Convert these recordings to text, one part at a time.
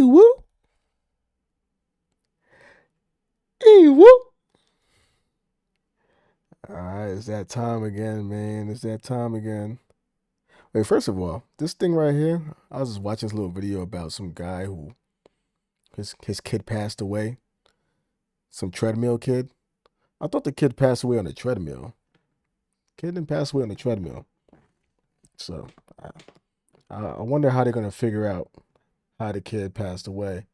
Woo. Woo. All right, it's that time again, man. It's that time again. Wait, first of all, this thing right here, I was just watching this little video about some guy who his kid passed away. Some treadmill kid. I thought the kid passed away on a treadmill. Kid didn't pass away on a treadmill. So I wonder how they're gonna figure out how the kid passed away,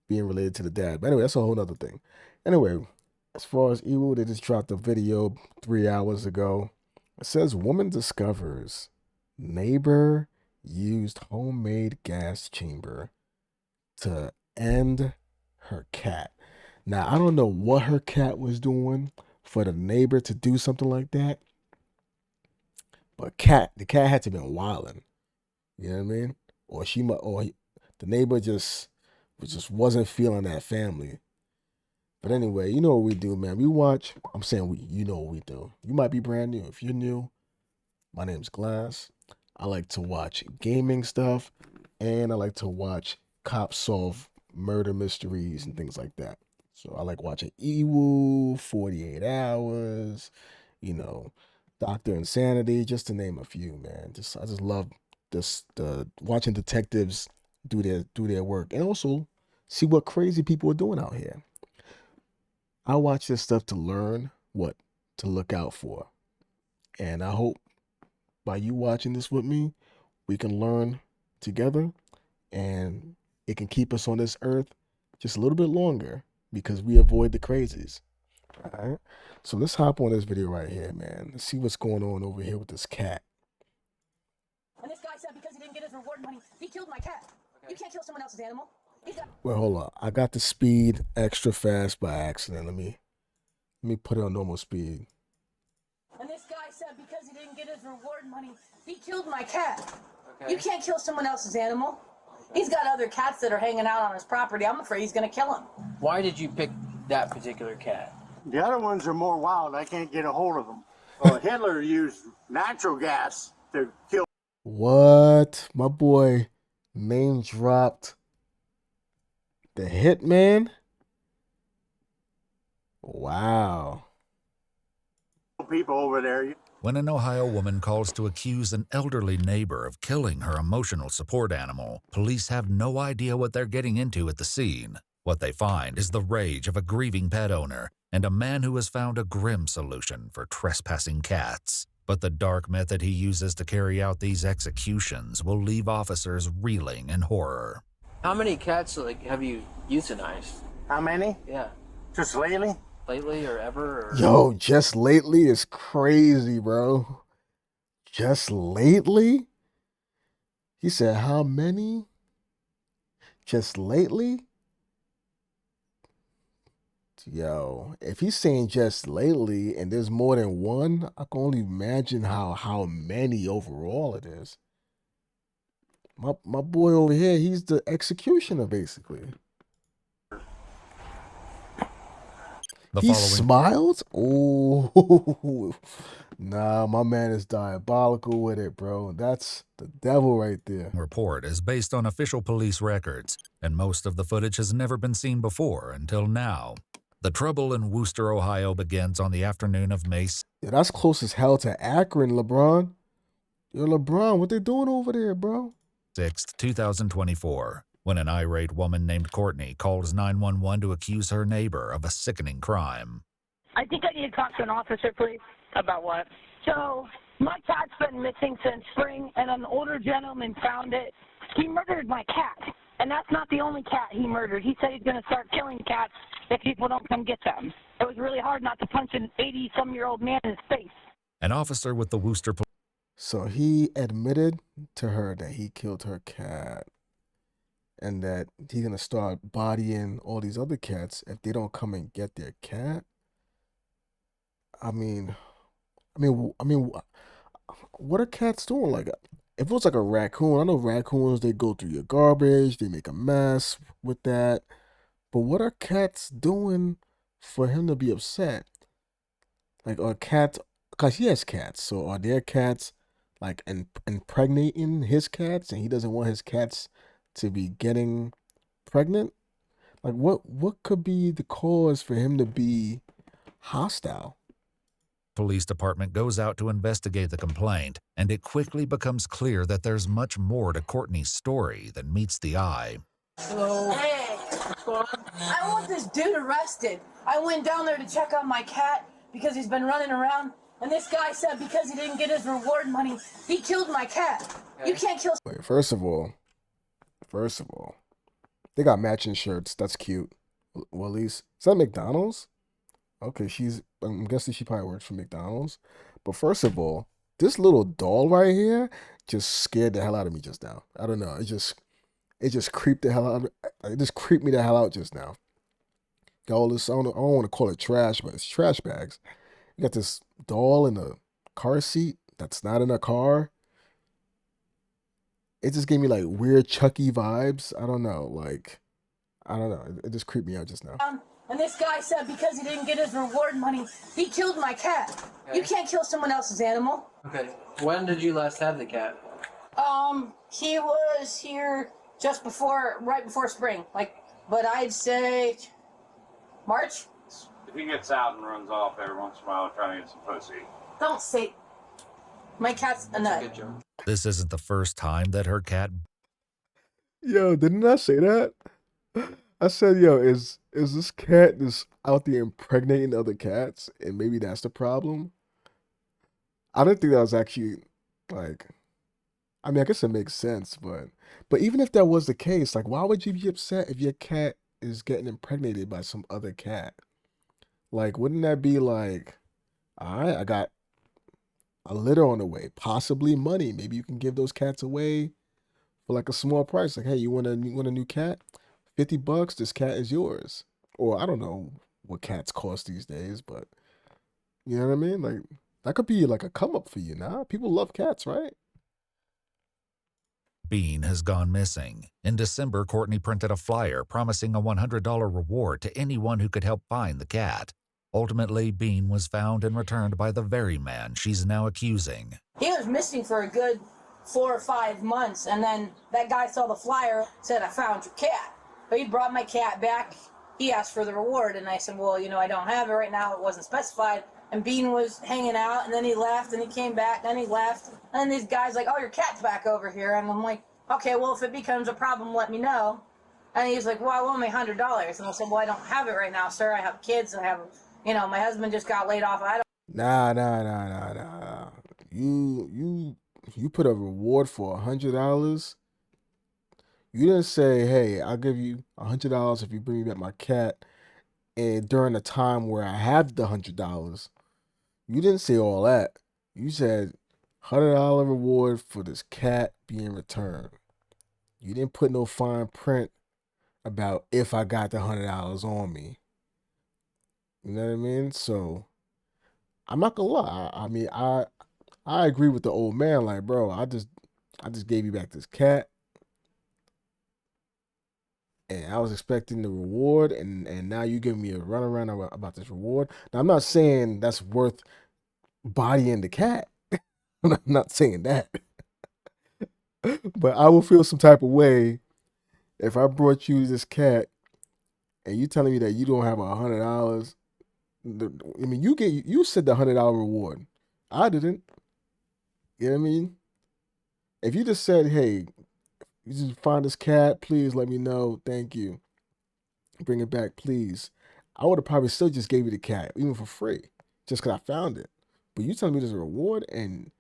being related to the dad. But anyway, that's a whole other thing. Anyway, as far as Ewu, they just dropped a video 3 hours ago. It says woman discovers neighbor used homemade gas chamber to end her cat. Now, I don't know what her cat was doing for the neighbor to do something like that, but the cat had to have been wilding. You know what I mean? Or the neighbor just wasn't feeling that family. But anyway, you know what we do, man. We watch. I'm saying we. You know what we do. You might be brand new. If you're new, my name's Glass. I like to watch gaming stuff, and I like to watch cops solve murder mysteries and things like that. So I like watching Ewu, 48 Hours, you know, Doctor Insanity, just to name a few, man. I just love the watching detectives do their work, and also see what crazy people are doing out here. I watch this stuff to learn what to look out for. And I hope by you watching this with me, we can learn together and it can keep us on this earth just a little bit longer because we avoid the crazies. All right. So let's hop on this video right here, man. Let's see what's going on over here with this cat. And this guy said because he didn't get his reward money, he killed my cat. Okay. You can't kill someone else's animal. Well, hold on. I got the speed extra fast by accident. Let me put it on normal speed. And this guy said because he didn't get his reward money, he killed my cat. Okay. You can't kill someone else's animal. He's got other cats that are hanging out on his property. I'm afraid he's going to kill him. Why did you pick that particular cat? The other ones are more wild. I can't get a hold of them. Well, Hitler used natural gas to kill. What? My boy name dropped the Hitman? Wow. People over there. When an Ohio woman calls to accuse an elderly neighbor of killing her emotional support animal, police have no idea what they're getting into at the scene. What they find is the rage of a grieving pet owner and a man who has found a grim solution for trespassing cats. But the dark method he uses to carry out these executions will leave officers reeling in horror. How many cats have you euthanized? How many? Yeah. Just lately? Lately or ever? Or... Yo, just lately is crazy, bro. Just lately? He said, how many? Just lately? Yo, if he's saying just lately and there's more than one, I can only imagine how many overall it is. My boy over here, he's the executioner, basically. He smiled? Oh, nah, my man is diabolical with it, bro. That's the devil right there. Report is based on official police records, and most of the footage has never been seen before until now. The trouble in Wooster, Ohio begins on the afternoon of May 6th. Yeah, that's close as hell to Akron, LeBron. Yo, LeBron, what they doing over there, bro? 6th, 2024. When an irate woman named Courtney calls 911 to accuse her neighbor of a sickening crime. I think I need to talk to an officer, please. About what? So, my cat's been missing since spring, and an older gentleman found it. He murdered my cat, and that's not the only cat he murdered. He said he's going to start killing cats if people don't come get them. It was really hard not to punch an 80-some-year-old man in his face. An officer with the Wooster Police. So he admitted to her that he killed her cat. And that he's gonna start bodying all these other cats if they don't come and get their cat. I mean, what are cats doing? Like, if it was like a raccoon, I know raccoons, they go through your garbage, they make a mess with that. But what are cats doing for him to be upset? Like, are cats? Cause he has cats, so are their cats like impregnating his cats, and he doesn't want his cats to be getting pregnant? Like, what could be the cause for him to be hostile? Police department goes out to investigate the complaint, and it quickly becomes clear that there's much more to Courtney's story than meets the eye. Hello. Hey, I want this dude arrested. I went down there to check on my cat because he's been running around, and this guy said because he didn't get his reward money, he killed my cat. You can't kill. Wait, first of all, they got matching shirts. That's cute. Well, at least is that McDonald's? Okay, I'm guessing she probably works for McDonald's. But first of all, this little doll right here just scared the hell out of me just now. I don't know. It just creeped the hell out. It just creeped me the hell out just now. Got all this. I don't want to call it trash, but it's trash bags. You got this doll in a car seat that's not in a car. It just gave me like weird Chucky vibes. I don't know. Like, I don't know. It just creeped me out just now. And this guy said because he didn't get his reward money, he killed my cat. You can't kill someone else's animal. Okay. When did you last have the cat? He was here just right before spring. But I'd say March. If he gets out and runs off every once in a while trying to get some pussy. Don't say. My cat's a nut. Good job. This isn't the first time that her cat Yo, didn't I say that? I said, yo, is this cat just out there impregnating other cats, and maybe that's the problem? I didn't think that was actually like. I mean, I guess it makes sense, but even if that was the case, like, why would you be upset if your cat is getting impregnated by some other cat? Like, wouldn't that be like, all right, I got a litter on the way, possibly money. Maybe you can give those cats away for like a small price. Like, hey, you want a new cat? $50, this cat is yours. Or I don't know what cats cost these days, but you know what I mean? Like, that could be like a come up for you, nah? People love cats, right? Bean has gone missing. In December, Courtney printed a flyer promising a $100 reward to anyone who could help find the cat. Ultimately, Bean was found and returned by the very man she's now accusing. He was missing for a good 4 or 5 months, and then that guy saw the flyer, said, I found your cat. But he brought my cat back. He asked for the reward, and I said, well, I don't have it right now. It wasn't specified. And Bean was hanging out, and then he left, and he came back, then he left. And then these guys like, oh, your cat's back over here. And I'm like, okay, well, if it becomes a problem, let me know. And he's like, well, I want my $100. And I said, well, I don't have it right now, sir. I have kids. I have, my husband just got laid off. I don't. Nah. You put a reward for $100. You didn't say, hey, I'll give you $100 if you bring me back my cat. And during the time where I have the $100, you didn't say all that. You said $100 reward for this cat being returned. You didn't put no fine print about if I got the $100 on me. You know what I mean? So I'm not gonna lie. I mean, I agree with the old man. Like, bro, I just gave you back this cat. And I was expecting the reward, and now you giving me a runaround about this reward. Now, I'm not saying that's worth bodying the cat. I'm not saying that. But I will feel some type of way if I brought you this cat and you telling me that you don't have $100. I mean, you said the $100 reward. I didn't. You know what I mean? If you just said, hey, you just find this cat, please let me know. Thank you. Bring it back, please. I would have probably still just gave you the cat, even for free, just because I found it. But you telling me there's a reward, and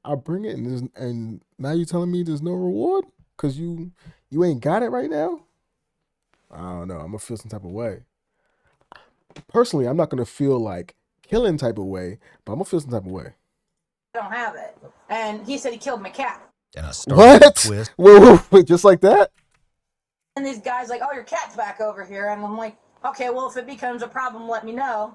I bring it, and now you telling me there's no reward because you ain't got it right now? I don't know. I'm going to feel some type of way. Personally, I'm not going to feel like killing type of way, but I'm going to feel some type of way. I don't have it. And he said he killed my cat. In a startling twist, Wait, just like that? And these guys like, oh, your cat's back over here. And I'm like, okay, well, if it becomes a problem, let me know.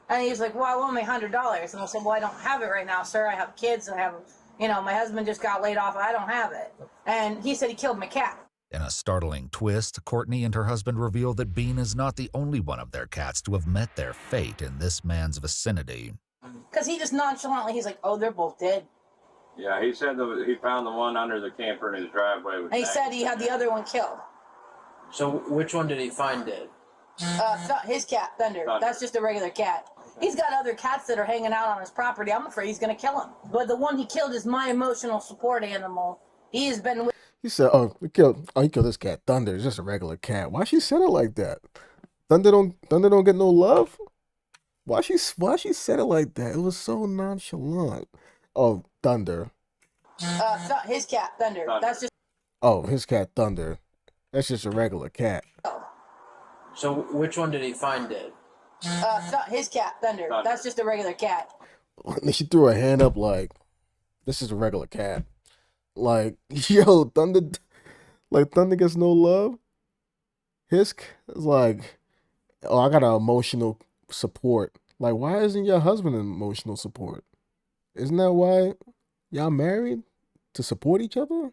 And he's like, well, I want my $100. And I said, well, I don't have it right now, sir. I have kids. I have, my husband just got laid off. I don't have it. And he said he killed my cat. In a startling twist, Courtney and her husband reveal that Bean is not the only one of their cats to have met their fate in this man's vicinity. Because he just nonchalantly, he's like, oh, they're both dead. Yeah, he said he found the one under the camper in his driveway. And he said he had the other one killed. So which one did he find dead? His cat, Thunder. That's just a regular cat. He's got other cats that are hanging out on his property. I'm afraid he's gonna kill him. But the one he killed is my emotional support animal. He has been with. He said, "Oh, he killed this cat. Thunder is just a regular cat." Why she said it like that? Thunder don't get no love. Why she said it like that? It was so nonchalant. Oh, Thunder. His cat, Thunder. That's just. Oh, his cat Thunder. That's just a regular cat. So which one did he find dead? His cat, Thunder. That's just a regular cat. And she threw her hand up like, "This is a regular cat." Like, yo, Thunder gets no love. His is like, "Oh, I got an emotional support." Like, why isn't your husband an emotional support? Isn't that why y'all married? To support each other?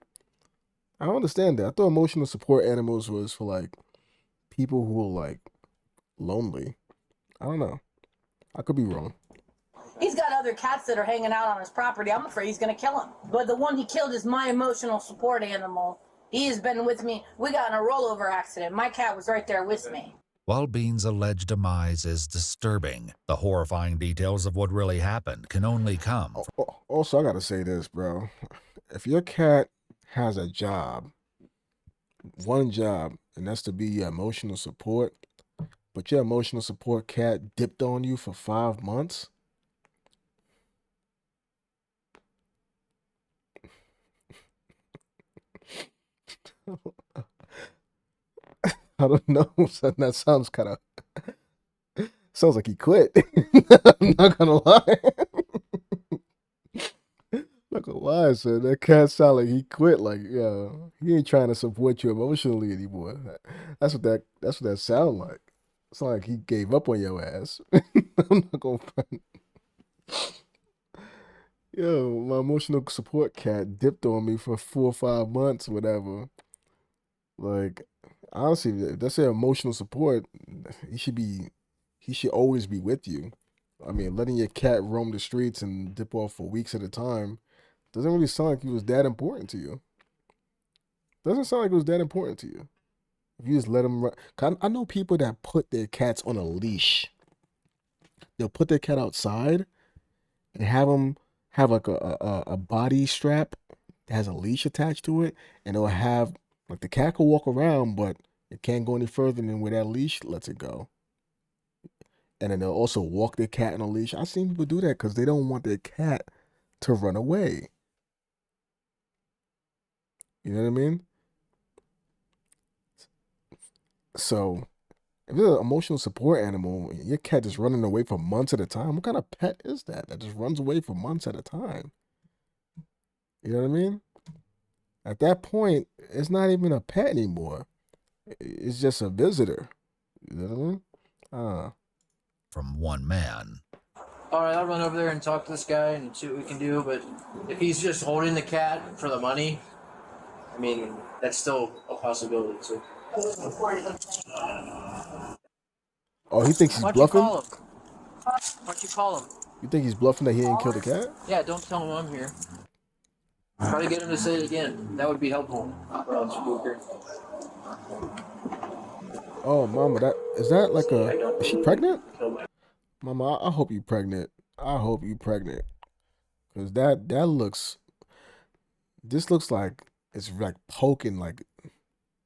I don't understand that. I thought emotional support animals was for like people who are like lonely. I don't know. I could be wrong. He's got other cats that are hanging out on his property. I'm afraid he's gonna kill him. But the one he killed is my emotional support animal. He has been with me. We got in a rollover accident. My cat was right there with me. While Bean's alleged demise is disturbing, the horrifying details of what really happened can only come. Also, I gotta say this, bro. If your cat has a job, one job, and that's to be your emotional support, but your emotional support cat dipped on you for 5 months, I don't know. That sounds kind of sounds like he quit. I'm not gonna lie. Not gonna lie, son. That cat sound like he quit. Like, yeah, he ain't trying to support you emotionally anymore. That's what that sound like. It's like he gave up on your ass. I'm not gonna front. Yo, my emotional support cat dipped on me for 4 or 5 months, whatever. Like, honestly, if that's your emotional support, he should always be with you. I mean, letting your cat roam the streets and dip off for weeks at a time doesn't really sound like he was that important to you. Doesn't sound like it was that important to you. If you just let him run. I know people that put their cats on a leash. They'll put their cat outside and have them have like a body strap that has a leash attached to it, and they'll have like the cat can walk around, but it can't go any further than where that leash lets it go. And then they'll also walk their cat on a leash. I've seen people do that because they don't want their cat to run away. You know what I mean? So, if it's an emotional support animal, your cat just running away for months at a time, what kind of pet is that just runs away for months at a time? You know what I mean? At that point, it's not even a pet anymore. It's just a visitor. You know what I mean? From one man. All right, I'll run over there and talk to this guy and see what we can do. But if he's just holding the cat for the money, I mean, that's still a possibility. So. Oh, he thinks he's Why bluffing? Why don't you call him? You think he's bluffing that he didn't kill the cat? Yeah, don't tell him I'm here. Try to get him to say it again. That would be helpful. Oh, mama, is she pregnant? Mama, I hope you pregnant. I hope you pregnant. Because this looks like it's like poking like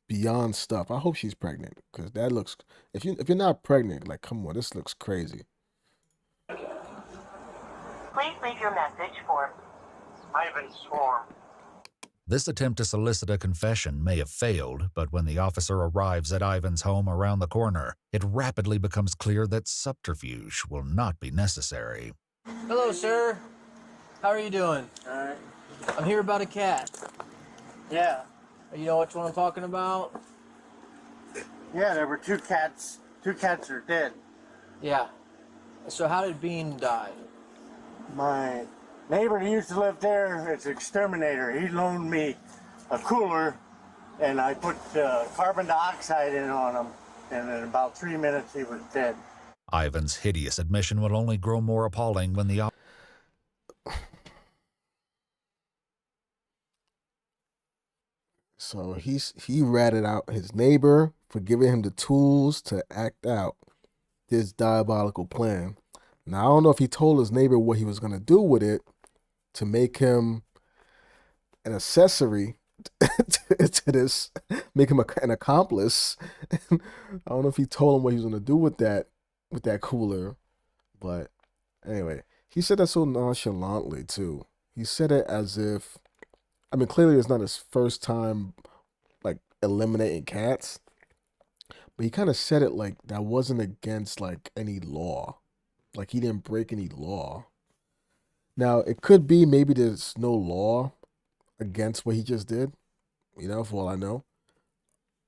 beyond stuff. I hope she's pregnant. Because that looks, if you're not pregnant, like, come on, this looks crazy. Please leave your message for Ivan Swarm. This attempt to solicit a confession may have failed, but when the officer arrives at Ivan's home around the corner, it rapidly becomes clear that subterfuge will not be necessary. Hello, sir. How are you doing? Alright. I'm here about a cat. Yeah. You know which one I'm talking about? Yeah, there were 2 cats. 2 cats are dead. Yeah. So how did Bean die? My neighbor who used to live there, it's an exterminator. He loaned me a cooler, and I put carbon dioxide in on him, and in about 3 minutes he was dead. Ivan's hideous admission will only grow more appalling when the So he ratted out his neighbor for giving him the tools to act out this diabolical plan. Now I don't know if he told his neighbor what he was gonna do with it to make him an accessory to this, make him an accomplice. I don't know if he told him what he was gonna do with that cooler, but anyway, he said that so nonchalantly too. He said it as if, I mean, clearly it's not his first time like eliminating cats, but he kind of said it like that wasn't against like any law, like he didn't break any law. Now it could be maybe there's no law against what he just did, you know, for all I know.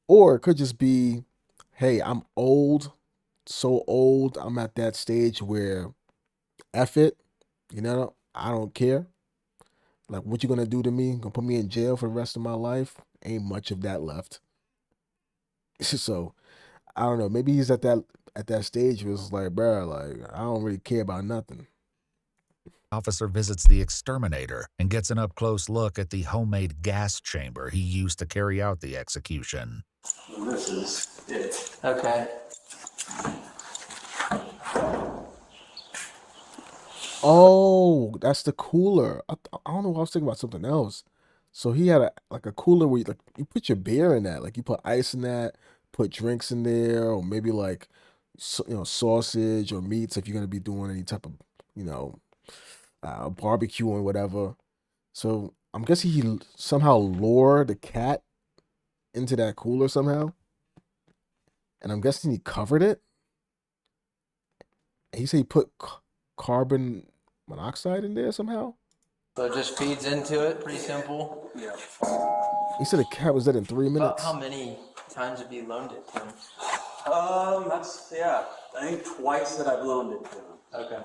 Or it could just be, hey, I'm old, so old, I'm at that stage where F it, you know, I don't care. Like, what you gonna do to me? Gonna put me in jail for the rest of my life? Ain't much of that left. So, I don't know. Maybe he's at that stage where it's like, bro, like, I don't really care about nothing. Officer visits the exterminator and gets an up-close look at the homemade gas chamber he used to carry out the execution. This is it. Okay. Oh, that's the cooler. I don't know. I was thinking about something else. So he had a cooler where you put your beer in that, like you put ice in that, put drinks in there, or maybe like sausage or meats if you're gonna be doing any type of you know barbecue or whatever. So I'm guessing he somehow lured the cat into that cooler somehow, and I'm guessing he covered it. And he said he put carbon monoxide in there somehow. So it just feeds into it, pretty simple. Yeah. He said the cat was dead in 3 minutes. How many times have you loaned it to him? I think twice that I've loaned it to him. Okay.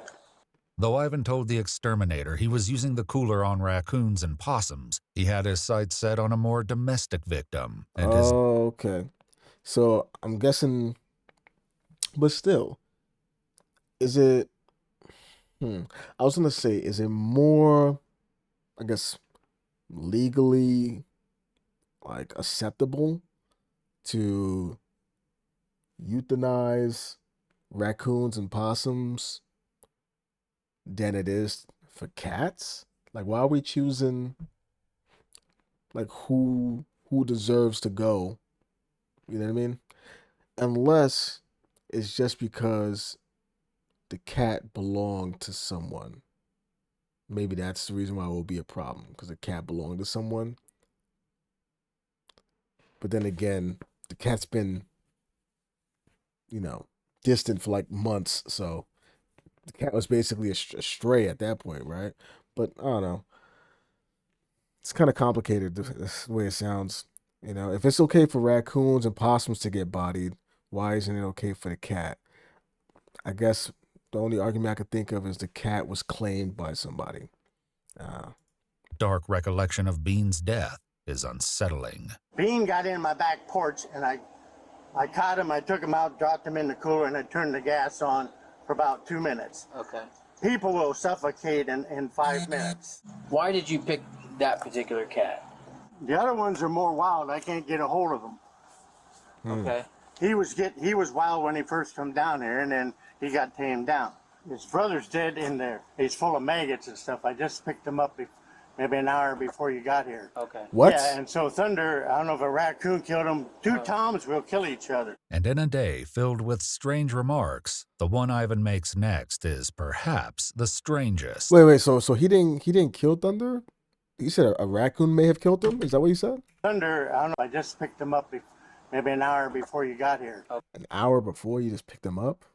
Though Ivan told the exterminator he was using the cooler on raccoons and possums, he had his sights set on a more domestic victim. And Okay. So I'm guessing, but still, is it? I was gonna say, is it more, I guess, legally like acceptable to euthanize raccoons and possums than it is for cats? Like, why are we choosing like who deserves to go? You know what I mean? Unless it's just because the cat belonged to someone. Maybe that's the reason why it will be a problem, because the cat belonged to someone. But then again, the cat's been, distant for like months, so the cat was basically a stray at that point, right? But I don't know. It's kind of complicated the way it sounds. If it's okay for raccoons and possums to get bodied, why isn't it okay for the cat? I guess the only argument I could think of is the cat was claimed by somebody. dark recollection of Bean's death is unsettling. Bean got in my back porch, and I caught him, I took him out, dropped him in the cooler, and I turned the gas on for about 2 minutes. Okay. People will suffocate in 5 minutes. Why did you pick that particular cat? The other ones are more wild. I can't get a hold of them. Okay. He was wild when he first come down here, and then he got tamed down. His brother's dead in there. He's full of maggots and stuff. I just picked him up maybe an hour before you got here. Okay. What? Yeah, and so Thunder, I don't know if a raccoon killed him. Two toms will kill each other. And in a day filled with strange remarks, the one Ivan makes next is perhaps the strangest. Wait. So he didn't kill Thunder? You said a raccoon may have killed him? Is that what you said? Thunder, I don't know. I just picked him up maybe an hour before you got here. An hour before you just picked him up?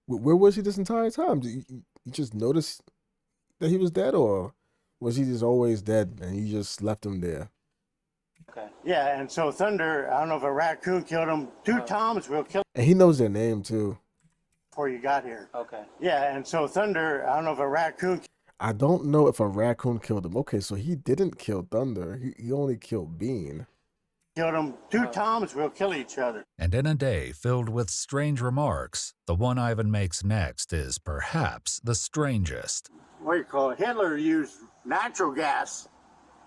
Where was he this entire time? Did you just notice that he was dead, or was he just always dead and you just left him there? Okay. Yeah, and so Thunder, I don't know if a raccoon killed him. Two toms will kill And he knows their name too. before you got here. Okay. Yeah, and so Thunder, I don't know if a raccoon I don't know if a raccoon killed him. Okay, so he didn't kill Thunder. He only killed Bean. killed him. Two toms will kill each other. And in a day filled with strange remarks, the one Ivan makes next is perhaps the strangest. What do you call it? Hitler used natural gas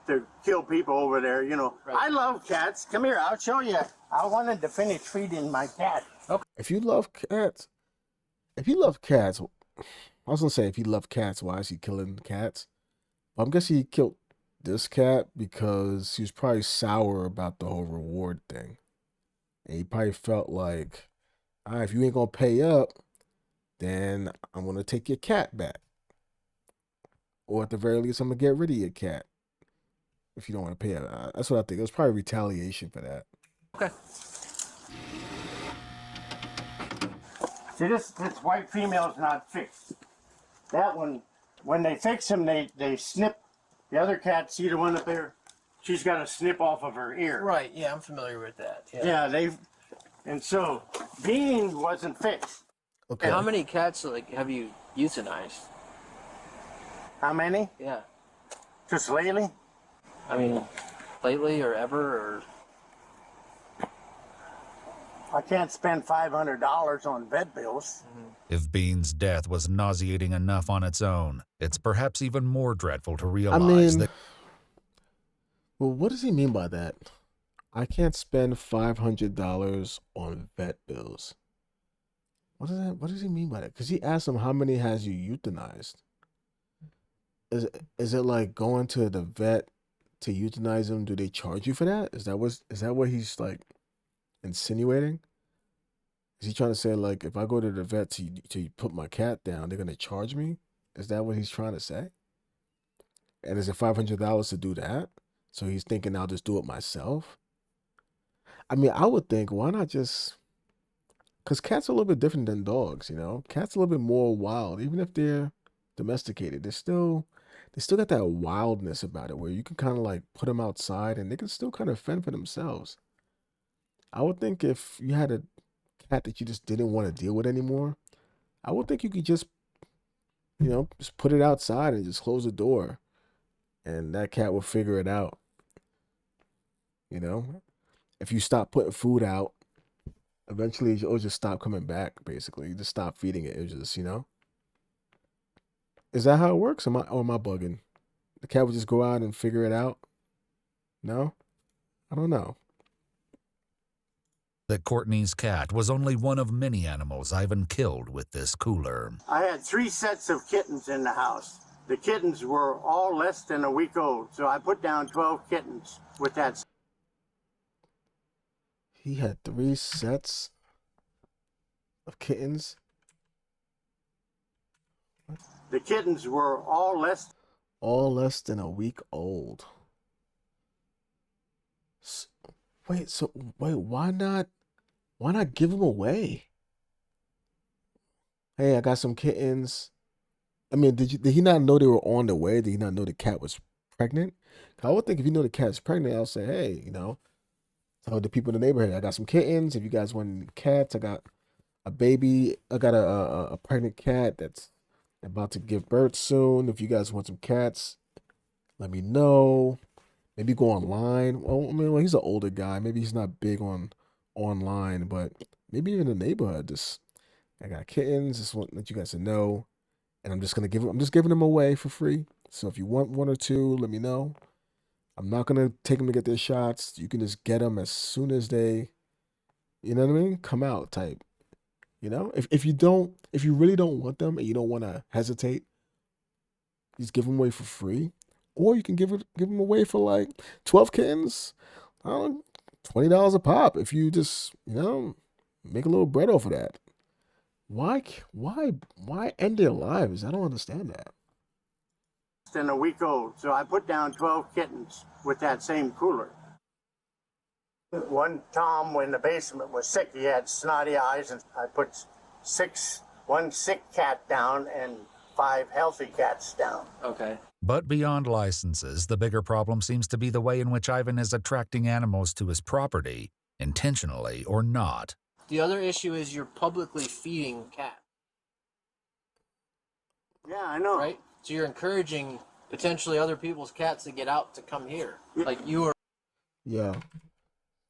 to kill people over there. You know, Right. I love cats. Come here, I'll show you. I wanted to finish feeding my cat. If you love cats, I was gonna say if he loved cats, why is he killing cats? I'm guessing he killed this cat because he was probably sour about the whole reward thing. And he probably felt like, all right, if you ain't gonna pay up, then I'm gonna take your cat back. Or at the very least, I'm gonna get rid of your cat if you don't want to pay up. That's what I think. It was probably retaliation for that. Okay. See, this white female's not fixed. That one, when they fix him, they snip. The other cat, see the one up there? She's got a snip off of her ear. Right. Yeah, I'm familiar with that. Yeah, and so Bean wasn't fixed. Okay. How many cats have you euthanized? How many? Yeah. Just lately? I mean, lately or ever or. I can't spend $500 on vet bills. If Bean's death was nauseating enough on its own, it's perhaps even more dreadful to I realize mean, that well, what does he mean by that? I can't spend $500 on vet bills. What does he mean by that? Because he asked him how many has you euthanized. Is it like going to the vet to euthanize him? Do they charge you for that? Is that what he's like insinuating? Is he trying to say like if I go to the vet to put my cat down, they're gonna charge me? Is that what he's trying to say? And is it $500 to do that? So he's thinking I'll just do it myself. I mean, I would think why not just because cats are a little bit different than dogs, you know. Cats are a little bit more wild, even if they're domesticated. They still got that wildness about it where you can kind of like put them outside and they can still kind of fend for themselves. I would think if you had a cat that you just didn't want to deal with anymore, I would think you could just, just put it outside and just close the door and that cat will figure it out. You know, if you stop putting food out, eventually it'll just stop coming back, basically. You just stop feeding it. It's just, Is that how it works? Or am I bugging? The cat would just go out and figure it out? No? I don't know. that Courtney's cat was only one of many animals Ivan killed with this cooler. I had 3 sets of kittens in the house. The kittens were all less than a week old, so I put down 12 kittens with that. He had 3 sets of kittens? What? The kittens were all less than a week old. Wait, why not give them away? Hey, I got some kittens. I mean, did he not know they were on the way? Did he not know the cat was pregnant? I would think if you know the cat's pregnant, I'll say, hey, tell the people in the neighborhood, I got some kittens. If you guys want cats, I got a baby. I got a pregnant cat that's about to give birth soon. If you guys want some cats, let me know. Maybe go online. Well, he's an older guy. Maybe he's not big on online, but maybe even in the neighborhood. I got kittens. Just want to let you guys know, and I'm just giving them away for free. So if you want 1 or 2, let me know. I'm not gonna take them to get their shots. You can just get them as soon as they, you know what I mean, come out type. If you really don't want them and you don't want to hesitate, just give them away for free. Or you can give them away for like 12 kittens, $20 a pop. If you just, make a little bread off of that. Why end their lives? I don't understand that. than a week old, so I put down 12 kittens with that same cooler. One Tom, when the basement was sick, he had snotty eyes, and I put 1 sick cat down and 5 healthy cats down. Okay. But beyond licenses, the bigger problem seems to be the way in which Ivan is attracting animals to his property, intentionally or not. The other issue is you're publicly feeding cats. Yeah, I know. Right? So you're encouraging potentially other people's cats to get out to come here. Like you are. Yeah.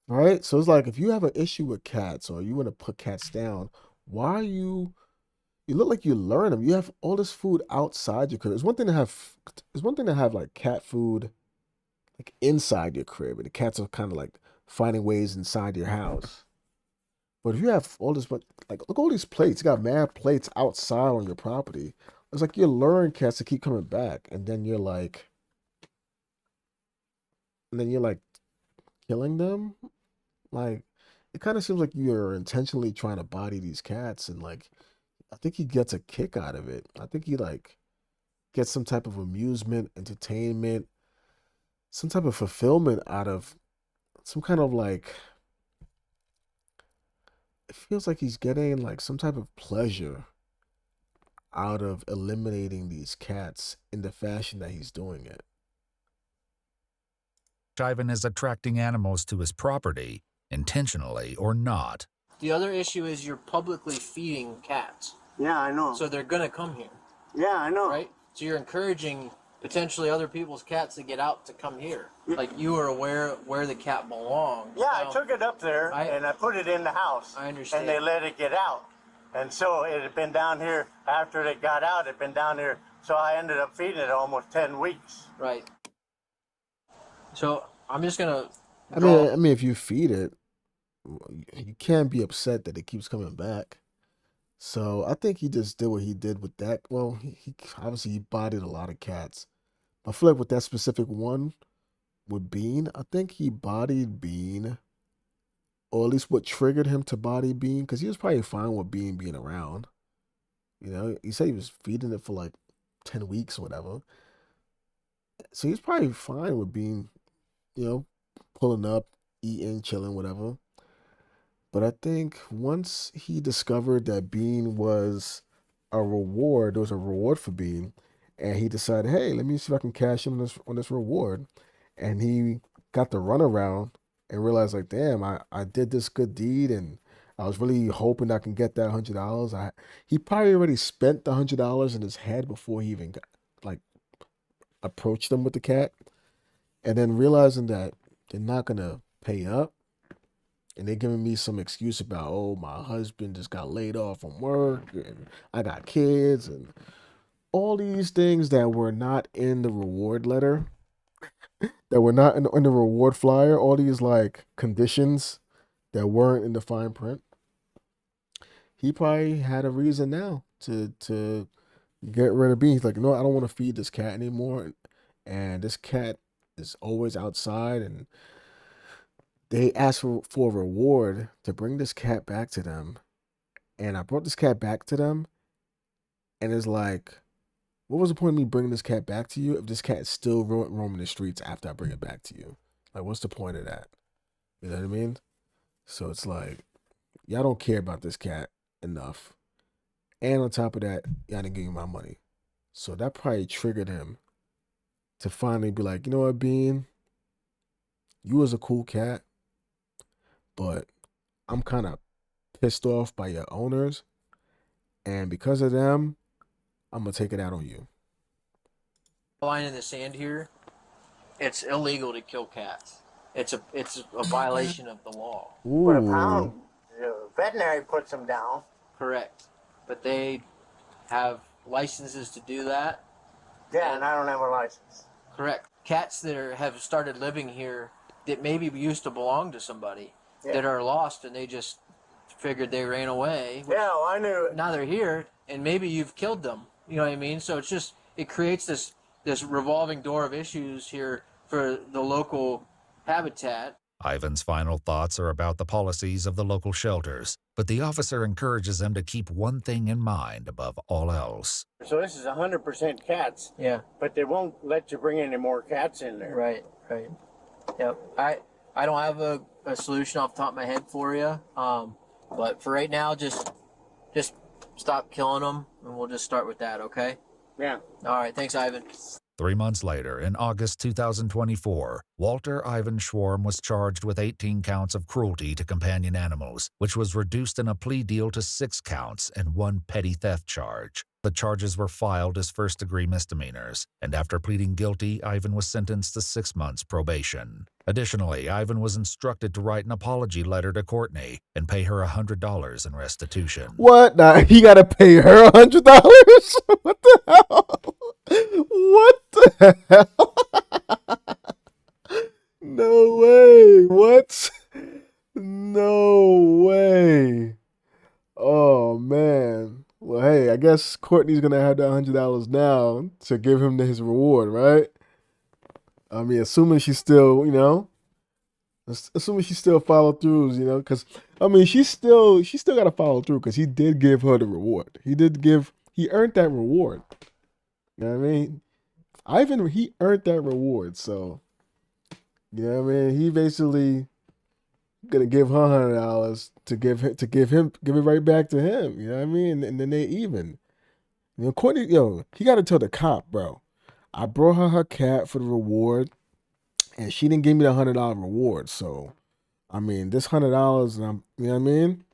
All right. So it's like if you have an issue with cats or you want to put cats down, why are you look like you learn them. You have all this food outside your crib. It's one thing to have like cat food like inside your crib, and the cats are kind of like finding ways inside your house. But if you have all this, but like, look at all these plates. You got mad plates outside on your property. It's like you're luring cats to keep coming back, and then you're like killing them. Like, it kind of seems like you're intentionally trying to body these cats, and like, I think he gets a kick out of it. I think he like gets some type of amusement, entertainment, some type of fulfillment out of some kind of like. It feels like he's getting like some type of pleasure out of eliminating these cats in the fashion that he's doing it. Ivan is attracting animals to his property, intentionally or not. The other issue is you're publicly feeding cats. Yeah, I know. So they're gonna come here, Yeah, I know. right? So you're encouraging potentially other people's cats to get out to come here. Like you are aware where the cat belongs. Yeah, Now, I took it up there and I put it in the house. I understand. And they let it get out. And so it had been down here after it got out. It had been down here. So I ended up feeding it almost 10 weeks. Right. So I'm just gonna. I mean, if you feed it, you can't be upset that it keeps coming back. So I think he just did what he did with that. Well, he obviously he bodied a lot of cats. I feel like with that specific one, with Bean, I think he bodied Bean, or at least what triggered him to body Bean, because he was probably fine with Bean being around. You know, he said he was feeding it for like 10 weeks or whatever. So he's probably fine with Bean, you know, pulling up, eating, chilling, whatever. But I think once he discovered that Bean was a reward, there was a reward for Bean, and he decided, hey, let me see if I can cash in on this reward. And he got the runaround and realized, like, damn, I did this good deed, and I was really hoping I can get that $100. He probably already spent the $100 in his head before he even got, like, approached them with the cat. And then realizing that they're not gonna pay up, and they're giving me some excuse about, oh, my husband just got laid off from work, and I got kids, and all these things that were not in the reward letter, that were not in the reward flyer, all these like conditions that weren't in the fine print. He probably had a reason now to get rid of Bean. He's like, no, I don't want to feed this cat anymore, and this cat is always outside, and they asked for a reward to bring this cat back to them. And I brought this cat back to them. And it's like, what was the point of me bringing this cat back to you if this cat is still roaming the streets after I bring it back to you? Like, what's the point of that? You know what I mean? So it's like, y'all don't care about this cat enough. And on top of that, y'all didn't give me my money. So that probably triggered him to finally be like, you know what, Bean? You was a cool cat, but I'm kind of pissed off by your owners, and because of them, I'm gonna take it out on you. Line in the sand here. It's illegal to kill cats. It's a violation of the law. Ooh. But a pound, veterinary puts them down. Correct. But they have licenses to do that. Yeah, and I don't have a license. Correct. Cats that have started living here that maybe used to belong to somebody that are lost, and they just figured they ran away. Yeah, well, I knew it. Now they're here, and maybe you've killed them. You know what I mean? So it's just, it creates this revolving door of issues here for the local habitat. Ivan's final thoughts are about the policies of the local shelters, but the officer encourages him to keep one thing in mind above all else. So this is 100% cats. Yeah. But they won't let you bring any more cats in there. Right. Yep. I don't have a solution off the top of my head for you, but for right now, just stop killing them, and we'll just start with that, okay? Yeah. All right. Thanks, Ivan. 3 months later, in August 2024, Walter Ivan Schwarm was charged with 18 counts of cruelty to companion animals, which was reduced in a plea deal to 6 counts and 1 petty theft charge. The charges were filed as first-degree misdemeanors, and after pleading guilty, Ivan was sentenced to 6 months probation. Additionally, Ivan was instructed to write an apology letter to Courtney and pay her $100 in restitution. What? Nah, he gotta pay her $100? What the hell? What the hell? cats? No way. Oh man. Well, hey, I guess Courtney's gonna have that $100 now to give him his reward, right? I mean, assuming she still, assuming she still follow throughs, because I mean, she still got to follow through because he did give her the reward. He earned that reward. You know what I mean? He earned that reward. So, you know what I mean? He basically gonna give her $100 to give it right back to him. You know what I mean? And then they even. Courtney, he got to tell the cop, bro. I brought her cat for the reward, and she didn't give me the $100 reward. So, I mean, this $100, and you know what I mean?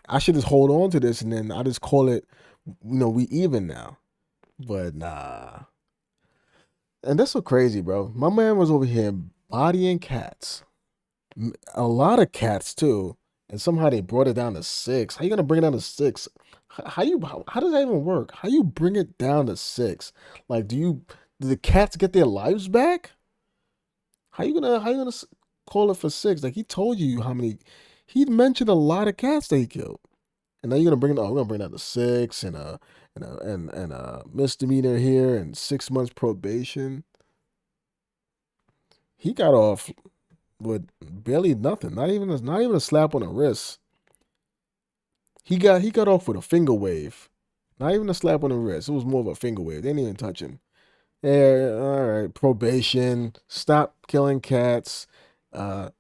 I should just hold on to this, and then I just call it, we even now. But nah. And that's so crazy, bro. My man was over here bodying cats. A lot of cats, too. And somehow they brought it down to 6. How you gonna bring it down to 6? How does that even work? How you bring it down to 6? Like, do the cats get their lives back? How you gonna call it for 6? Like, he told you how many. He mentioned a lot of cats that he killed, and now you're gonna bring it. Oh, we're gonna bring it down to 6 and a misdemeanor here and 6 months probation. He got off with barely nothing. Not even a slap on the wrist. He got off with a finger wave. Not even a slap on the wrist. It was more of a finger wave. They didn't even touch him. Yeah, all right. Probation. Stop killing cats. Write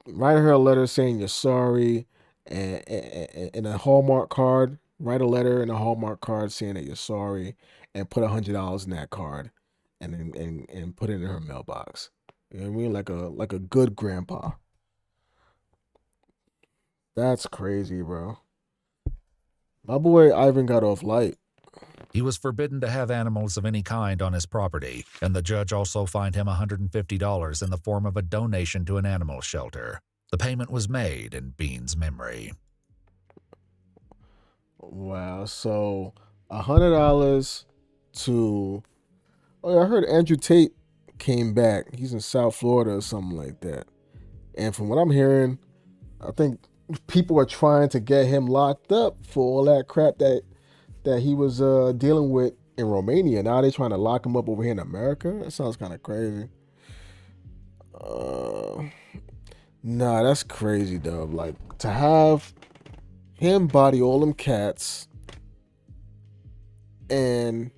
her a letter saying you're sorry, and a Hallmark card. Write a letter and a Hallmark card saying that you're sorry, and put $100 in that card, and put it in her mailbox. You know what I mean? Like a good grandpa. That's crazy, bro. My boy Ivan got off light. He was forbidden to have animals of any kind on his property, and the judge also fined him $150 in the form of a donation to an animal shelter. The payment was made in Bean's memory. Wow, so $100 to. Oh, yeah, I heard Andrew Tate came back. He's in South Florida or something like that. And from what I'm hearing, I think people are trying to get him locked up for all that crap that he was dealing with in Romania. Now they're trying to lock him up over here in America. That sounds kind of crazy. Nah, that's crazy, though. Like, to have him body all them cats, and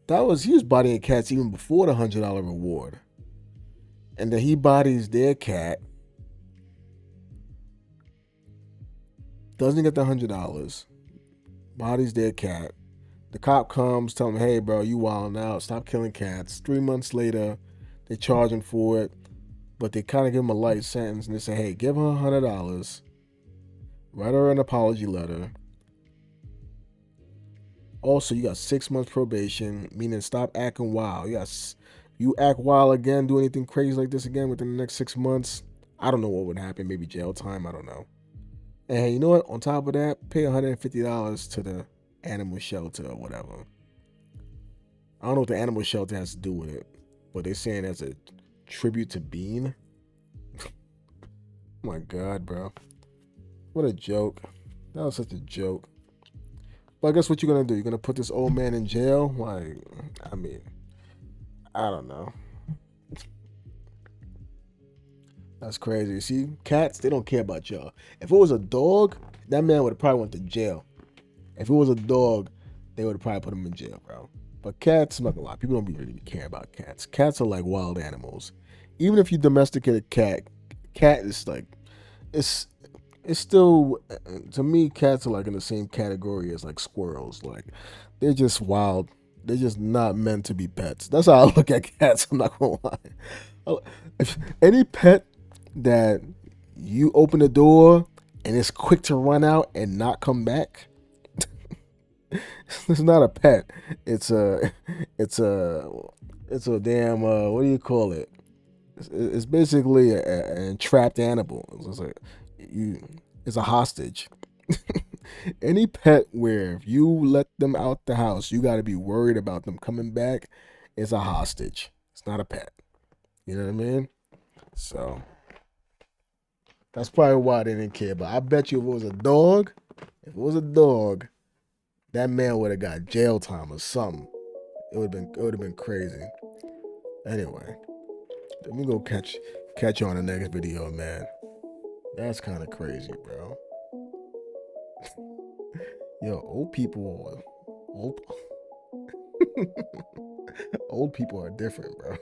he was bodying cats even before the $100 reward. And then he bodies their cat, doesn't get the $100, bodies their cat. The cop comes, tell him, hey, bro, you wilding out. Stop killing cats. 3 months later, they charge him for it, but they kind of give him a light sentence, and they say, hey, give her $100, write her an apology letter. Also, you got 6 months probation, meaning stop acting wild. You act wild again, do anything crazy like this again within the next 6 months, I don't know what would happen. Maybe jail time, I don't know. And hey, you know what? On top of that, pay $150 to the animal shelter or whatever. I don't know what the animal shelter has to do with it, but they're saying as a tribute to Bean. My God, bro. What a joke. That was such a joke. But I guess what you're going to do? You're going to put this old man in jail? Like, I mean, I don't know. That's crazy. See, cats, they don't care about y'all. If it was a dog, that man would have probably went to jail. If it was a dog, they would have probably put him in jail, bro. But cats, I'm not gonna lie, people don't really care about cats. Cats are like wild animals. Even if you domesticate a cat is like, it's still, to me, cats are like in the same category as like squirrels. Like, they're just wild. They're just not meant to be pets. That's how I look at cats. I'm not gonna lie. If any pet that you open the door and it's quick to run out and not come back, it's not a pet. It's a damn what do you call it? It's basically an entrapped animal. It's a hostage. Any pet where if you let them out the house, you got to be worried about them coming back, is a hostage. It's not a pet. You know what I mean? So that's probably why they didn't care. But I bet you if it was a dog, that man would have got jail time or something. It would have been crazy. Anyway, let me go catch you on the next video, man. That's kind of crazy, bro. Yo, old people are different, bro.